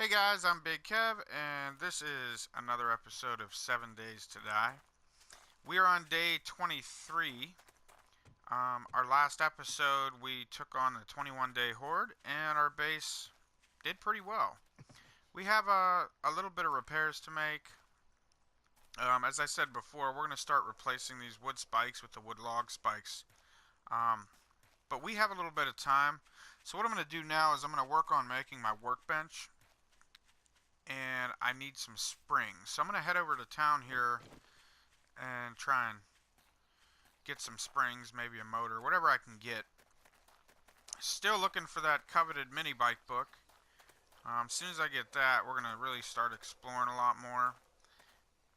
Hey guys, I'm Big Kev, and this is another episode of 7 Days to Die. We are on day 23. Our last episode, we took on the 21-day horde, and our base did pretty well. We have a little bit of repairs to make. As I said before, we're going to start replacing these wood spikes with the wood log spikes. But we have a little bit of time, so what I'm going to do now is I'm going to work on making my workbench. And I need some springs. So I'm going to head over to town here and try and get some springs, maybe a motor, whatever I can get. Still looking for that coveted mini bike book. As soon as I get that, we're going to really start exploring a lot more.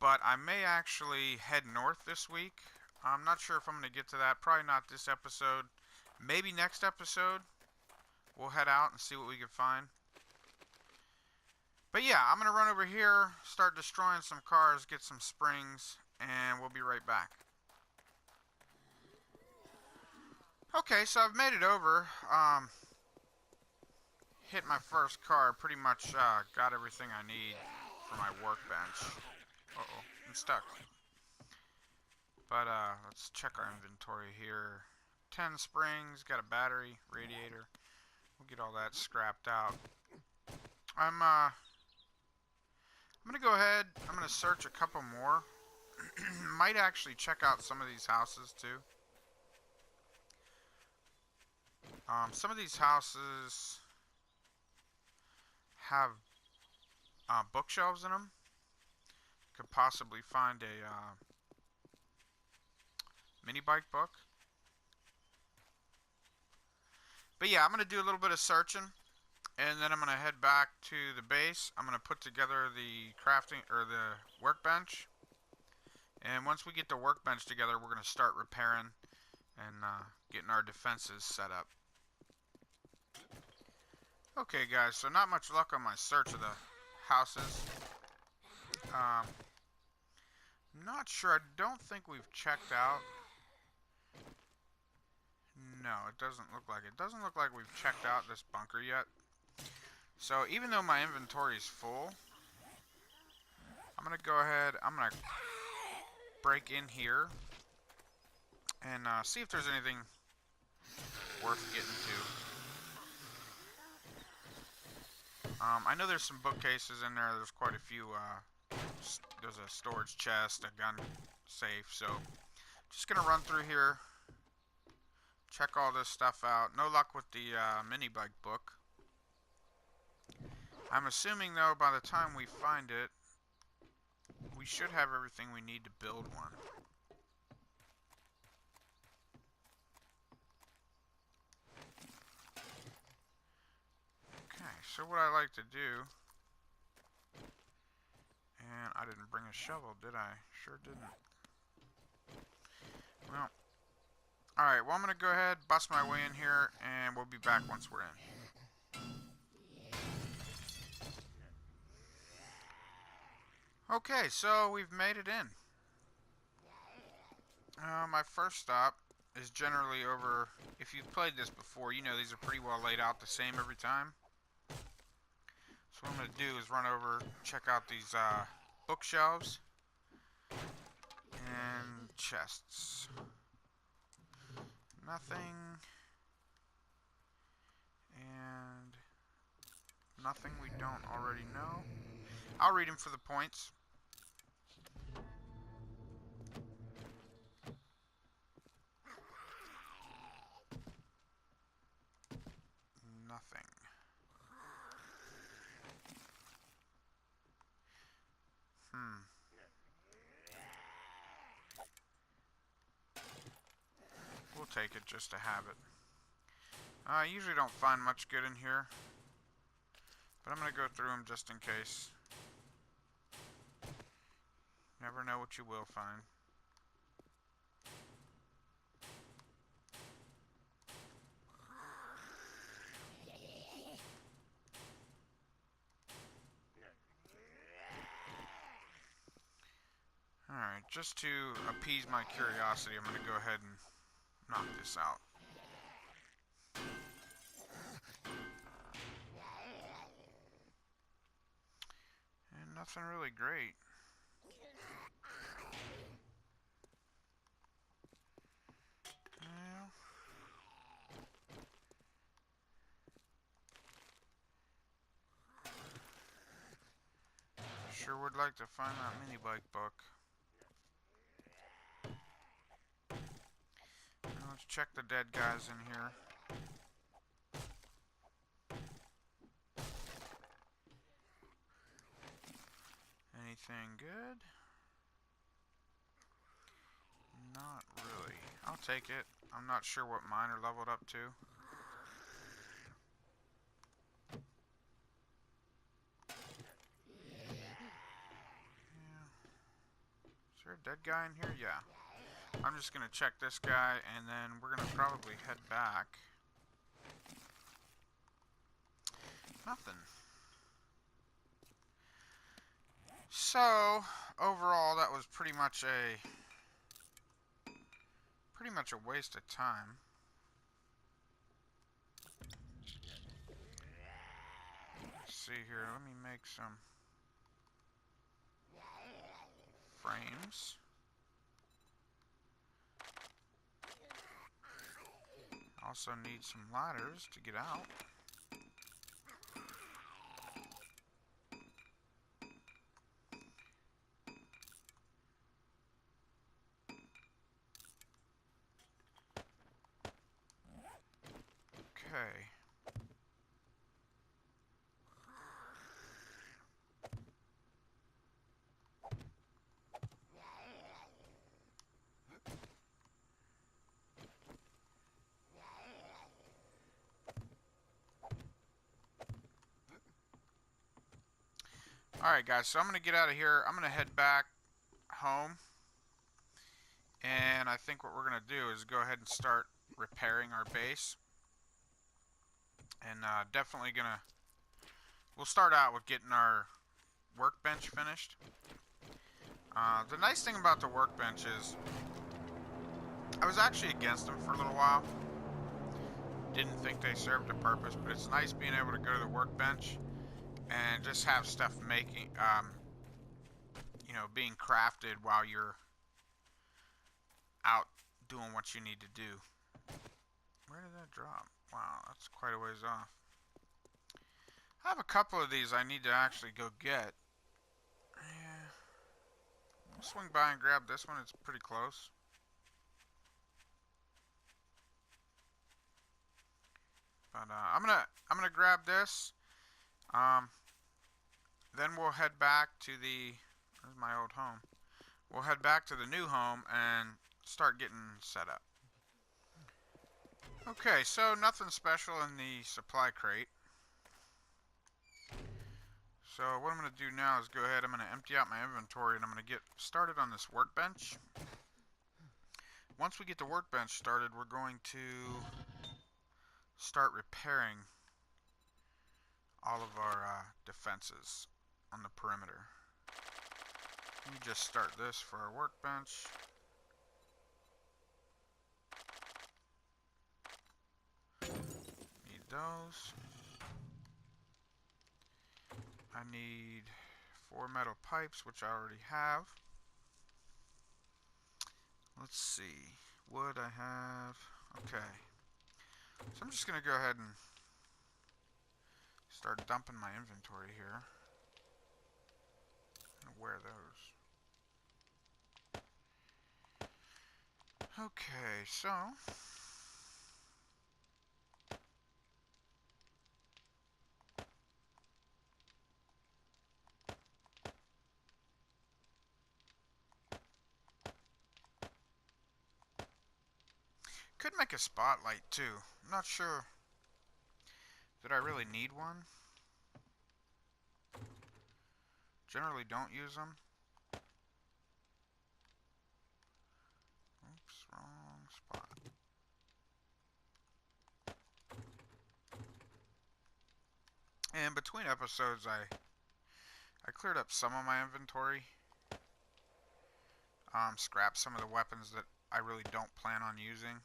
But I may actually head north this week. I'm not sure if I'm going to get to that. Probably not this episode. Maybe next episode. We'll head out and see what we can find. But yeah, I'm going to run over here, start destroying some cars, get some springs, and we'll be right back. Okay, so I've made it over. Hit my first car, pretty much got everything I need for my workbench. Uh-oh, I'm stuck. But let's check our inventory here. 10 springs, got a battery, radiator. We'll get all that scrapped out. I'm going to go ahead, I'm going to search a couple more. Might actually check out some of these houses too. Some of these houses have bookshelves in them. Could possibly find a mini bike book. But yeah, I'm going to do a little bit of searching. And then I'm going to head back to the base. I'm going to put together the crafting or the workbench. And once we get the workbench together, we're going to start repairing and getting our defenses set up. Okay guys, so not much luck on my search of the houses. Not sure, I don't think we've checked out. No, it doesn't look like it. It doesn't look like we've checked out this bunker yet. So even though my inventory is full, I'm going to go ahead, I'm going to break in here and see if there's anything worth getting to. I know there's some bookcases in there. There's quite a few. There's a storage chest, a gun safe. So just going to run through here, check all this stuff out. No luck with the mini bike book. I'm assuming though by the time we find it, we should have everything we need to build one. Okay, so what I like to do, and I didn't bring a shovel, did I? Sure didn't. Well, alright, well I'm going to go ahead, bust my way in here, and we'll be back once we're in. Okay, so we've made it in. My first stop is generally over, if you've played this before, you know these are pretty well laid out the same every time. So what I'm going to do is run over, check out these bookshelves and chests. Nothing. And nothing we don't already know. I'll read them for the points. Nothing. We'll take it just to have it. I usually don't find much good in here, but I'm going to go through them just in case. Never know what you will find. Alright, just to appease my curiosity, I'm going to go ahead and knock this out. Nothing really great. Yeah. Sure would like to find that mini bike book. Now let's check the dead guys in here. Anything good? Not really. I'll take it. I'm not sure what mine are leveled up to. Is there a dead guy in here? Yeah. I'm just gonna check this guy and then we're gonna probably head back. Nothing. So, overall that was pretty much a waste of time. Let's see here, let me make some frames. Also need some ladders to get out. Okay. Alright guys, so I'm going to get out of here. I'm going to head back home. And I think what we're going to do is go ahead and start repairing our base. And definitely going to... We'll start out with getting our workbench finished. The nice thing about the workbench is... I was actually against them for a little while. Didn't think they served a purpose, but it's nice being able to go to the workbench and just have stuff making, you know, being crafted while you're out doing what you need to do. Where did that drop? Wow, that's quite a ways off. I have a couple of these I need to actually go get. Yeah. I'll swing by and grab this one. It's pretty close. But I'm gonna grab this. Then we'll head back to the... There's my old home. We'll head back to the new home and start getting set up. Okay, so nothing special in the supply crate. So what I'm going to do now is go ahead, I'm going to empty out my inventory and I'm going to get started on this workbench. Once we get the workbench started, we're going to start repairing all of our defenses on the perimeter. Let me just start this for our workbench. Need those. I need 4 metal pipes, which I already have. Let's see. Wood I have. Okay. So I'm just going to go ahead and start dumping my inventory here. I'm going to wear those. Okay, so... Could make a spotlight too. I'm not sure that I really need one. Generally don't use them. Oops, wrong spot. And between episodes I cleared up some of my inventory. Scrapped some of the weapons that I really don't plan on using.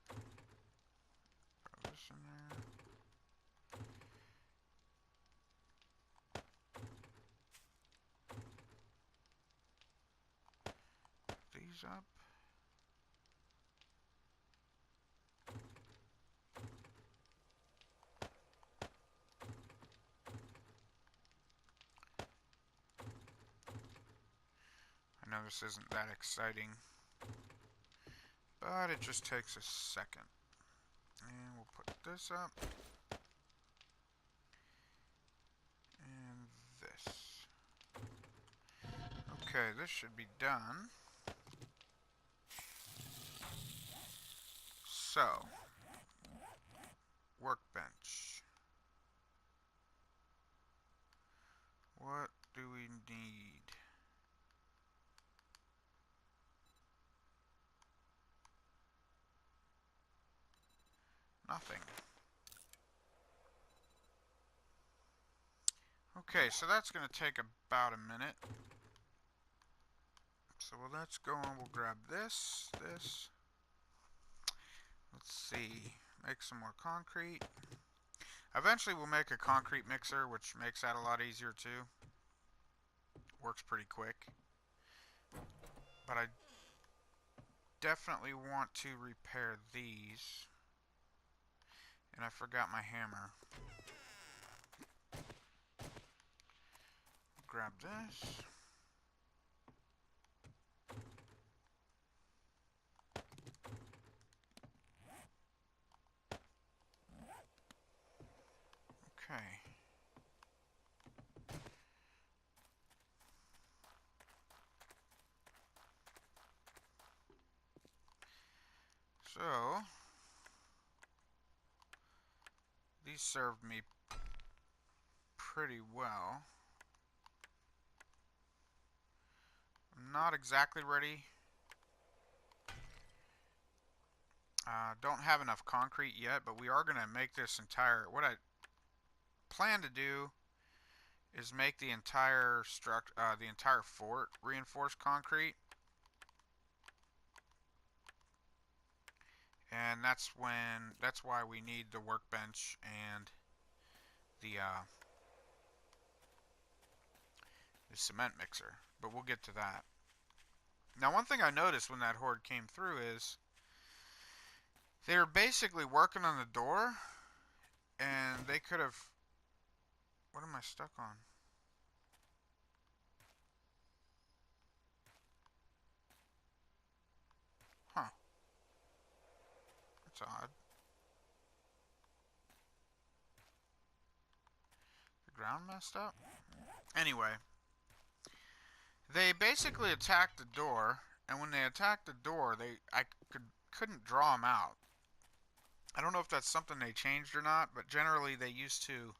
Throw this in there. these up. I know this isn't that exciting, but it just takes a second. And we'll put this up. And this. Okay, this should be done. So, Workbench. What do we need? Nothing. Okay, so that's going to take about a minute. So let's go and we'll grab this. Let's see. Make some more concrete. Eventually we'll make a concrete mixer, which makes that a lot easier too. Works pretty quick. But I definitely want to repair these. And I forgot my hammer. Grab this. Okay. So, these served me pretty well. I'm not exactly ready. Don't have enough concrete yet, but we are going to make this entire... What I plan to do is make the entire fort reinforced concrete. And that's why we need the workbench and the cement mixer. But we'll get to that. Now, one thing I noticed when that horde came through is they were basically working on the door, and they could have... What am I stuck on? Huh. That's odd. The ground messed up? Anyway, they basically attacked the door, and when they attacked the door, I couldn't draw them out. I don't know if that's something they changed or not, but generally they used to,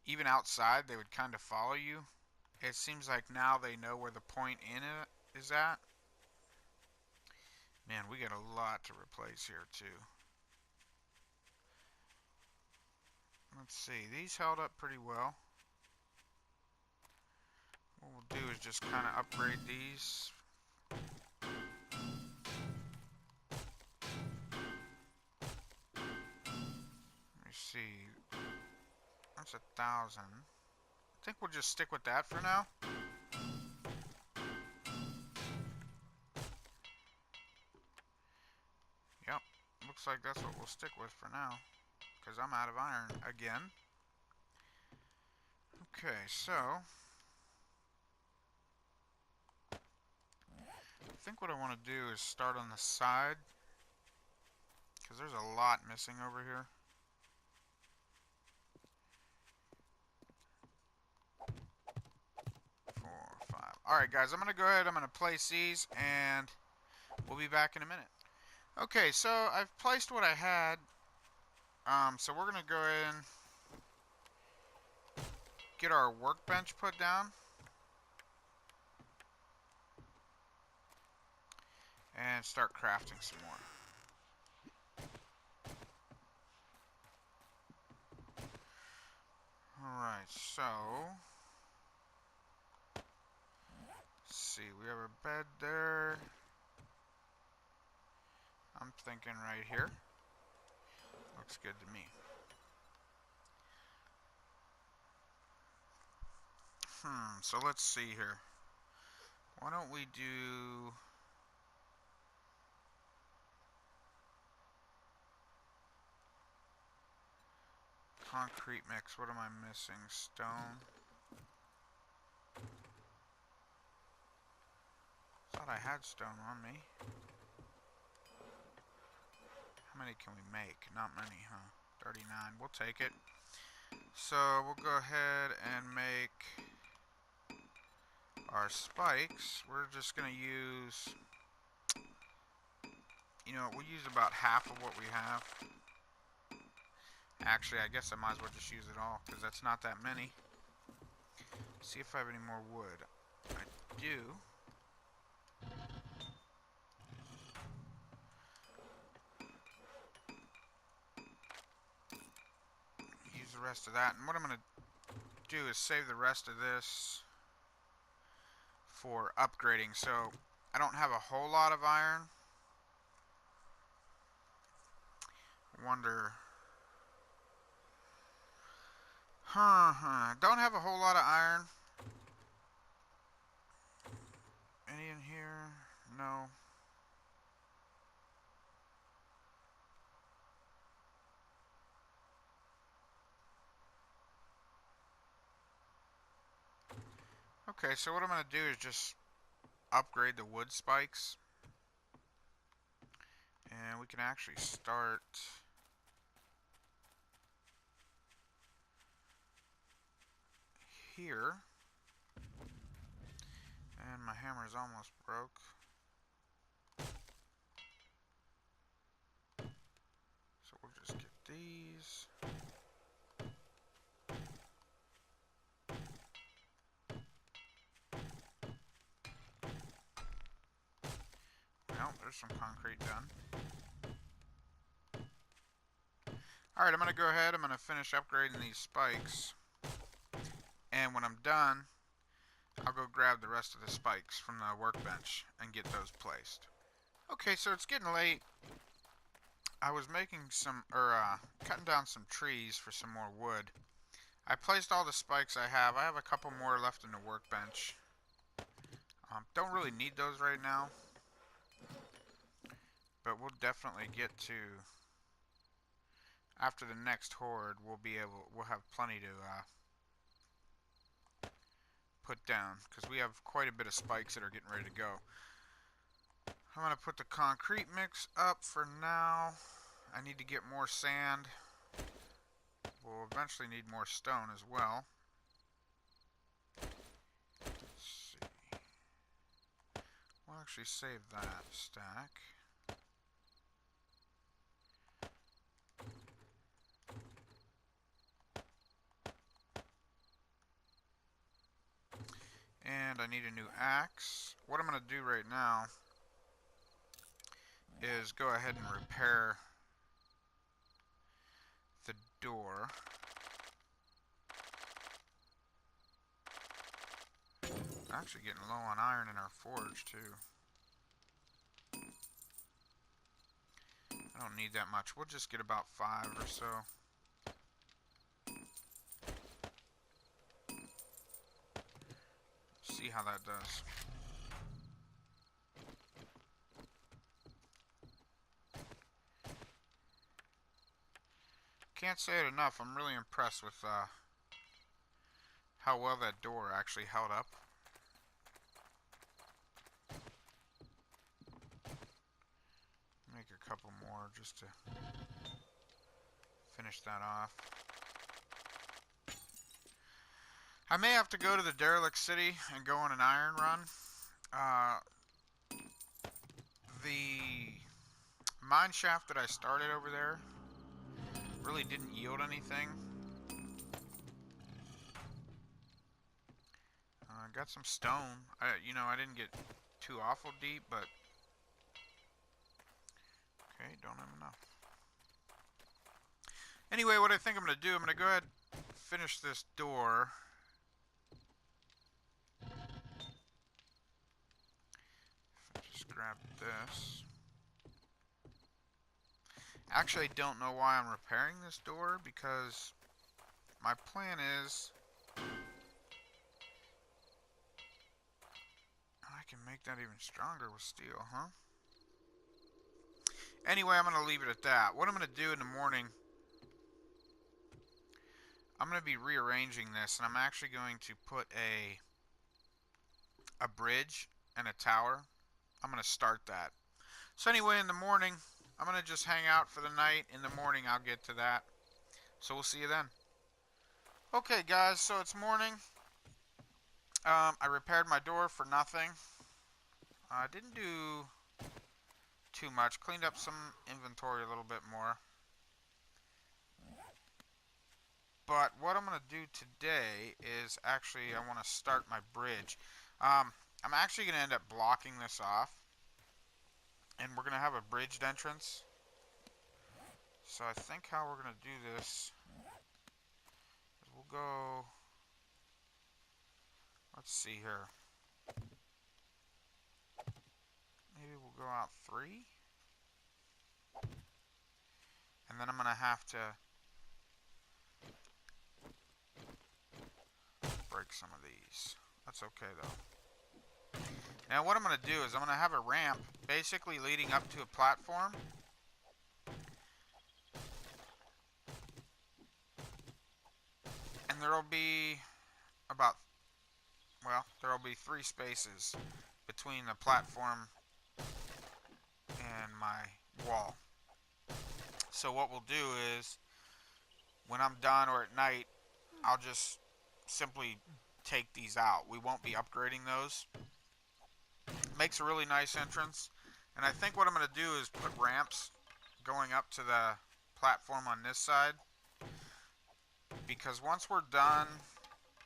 even outside, they would kind of follow you. It seems like now they know where the point in it is at. Man, we got a lot to replace here too. Let's see, these held up pretty well. What we'll do is just kind of upgrade these. Let me see. That's 1,000. I think we'll just stick with that for now. Yep, looks like that's what we'll stick with for now, because I'm out of iron again. Okay, so I think what I want to do is start on the side, because there's a lot missing over here. 4, 5. Alright guys, I'm going to go ahead, I'm going to place these, and we'll be back in a minute. Okay, so I've placed what I had. So we're going to go ahead and get our workbench put down. And start crafting some more. Alright, so let's see, we have a bed there. I'm thinking right here. Looks good to me. So let's see here. Why don't we do... concrete mix. What am I missing? Stone. Thought I had stone on me. How many can we make? Not many, huh? 39. We'll take it. So we'll go ahead and make our spikes. We're just going to use, you know, we'll use about half of what we have. Actually, I guess I might as well just use it all, because that's not that many. See if I have any more wood. I do. Use the rest of that. And what I'm going to do is save the rest of this for upgrading. So I don't have a whole lot of iron. Wonder. Don't have a whole lot of iron. Any in here? No. Okay, so what I'm going to do is just upgrade the wood spikes. And we can actually start here. And my hammer is almost broke. So we'll just get these. Well, there's some concrete done. Alright, I'm going to go ahead. I'm going to finish upgrading these spikes. And when I'm done, I'll go grab the rest of the spikes from the workbench and get those placed. Okay, so it's getting late. I was making some, cutting down some trees for some more wood. I placed all the spikes I have. I have a couple more left in the workbench. Don't really need those right now. But we'll definitely get to, after the next horde, we'll have plenty to put down, because we have quite a bit of spikes that are getting ready to go. I'm going to put the concrete mix up for now. I need to get more sand. We'll eventually need more stone as well. Let's see. We'll actually save that stack. And I need a new axe. What I'm going to do right now is go ahead and repair the door. Actually getting low on iron in our forge too. I don't need that much. We'll just get about 5 or so. See how that does. Can't say it enough. I'm really impressed with how well that door actually held up. Make a couple more just to finish that off. I may have to go to the derelict city and go on an iron run. The mine shaft that I started over there really didn't yield anything. I got some stone. I didn't get too awful deep, but okay, don't have enough. Anyway, what I think I'm going to do, I'm going to go ahead and finish this door. Just grab this. Actually, I don't know why I'm repairing this door, because my plan is I can make that even stronger with steel, huh? Anyway, I'm going to leave it at that. What I'm going to do in the morning I'm going to be rearranging this, and I'm actually going to put a bridge and a tower. I'm going to start that. So anyway, in the morning, I'm going to just hang out for the night. In the morning, I'll get to that. So we'll see you then. Okay, guys, so it's morning. I repaired my door for nothing. I didn't do too much. Cleaned up some inventory a little bit more. But what I'm going to do today is actually I want to start my bridge. I'm actually going to end up blocking this off. And we're going to have a bridged entrance. So I think how we're going to do this is we'll go... Let's see here. Maybe we'll go out 3. And then I'm going to have to break some of these. That's okay though. Now what I'm going to do is I'm going to have a ramp basically leading up to a platform. And there will be about, well, there will be 3 spaces between the platform and my wall. So what we'll do is when I'm done or at night, I'll just simply take these out. We won't be upgrading those. Makes a really nice entrance. And I think what I'm going to do is put ramps going up to the platform on this side. Because once we're done,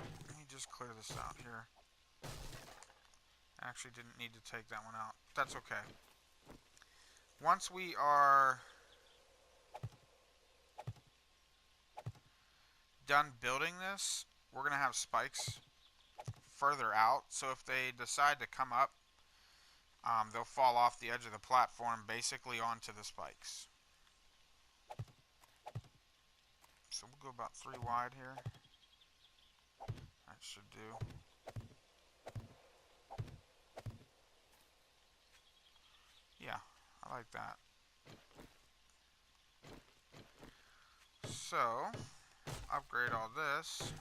let me just clear this out here. Actually didn't need to take that one out. That's okay. Once we are done building this, we're going to have spikes further out. So if they decide to come up, they'll fall off the edge of the platform basically onto the spikes. So we'll go about 3 wide here. That should do. Yeah, I like that. So, upgrade all this.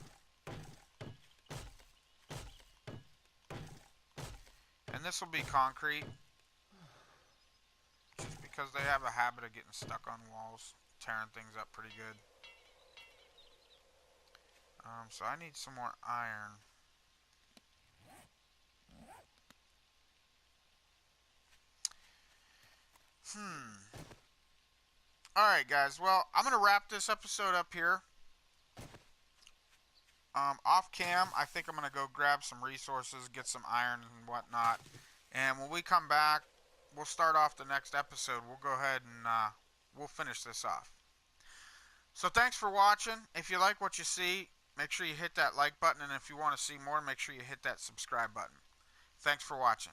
And this will be concrete. Just because they have a habit of getting stuck on walls, tearing things up pretty good. So I need some more iron. Alright guys, well, I'm going to wrap this episode up here. Off cam, I think I'm going to go grab some resources, get some iron and whatnot. And when we come back, we'll start off the next episode. We'll go ahead and we'll finish this off. So thanks for watching. If you like what you see, make sure you hit that like button. And if you want to see more, make sure you hit that subscribe button. Thanks for watching.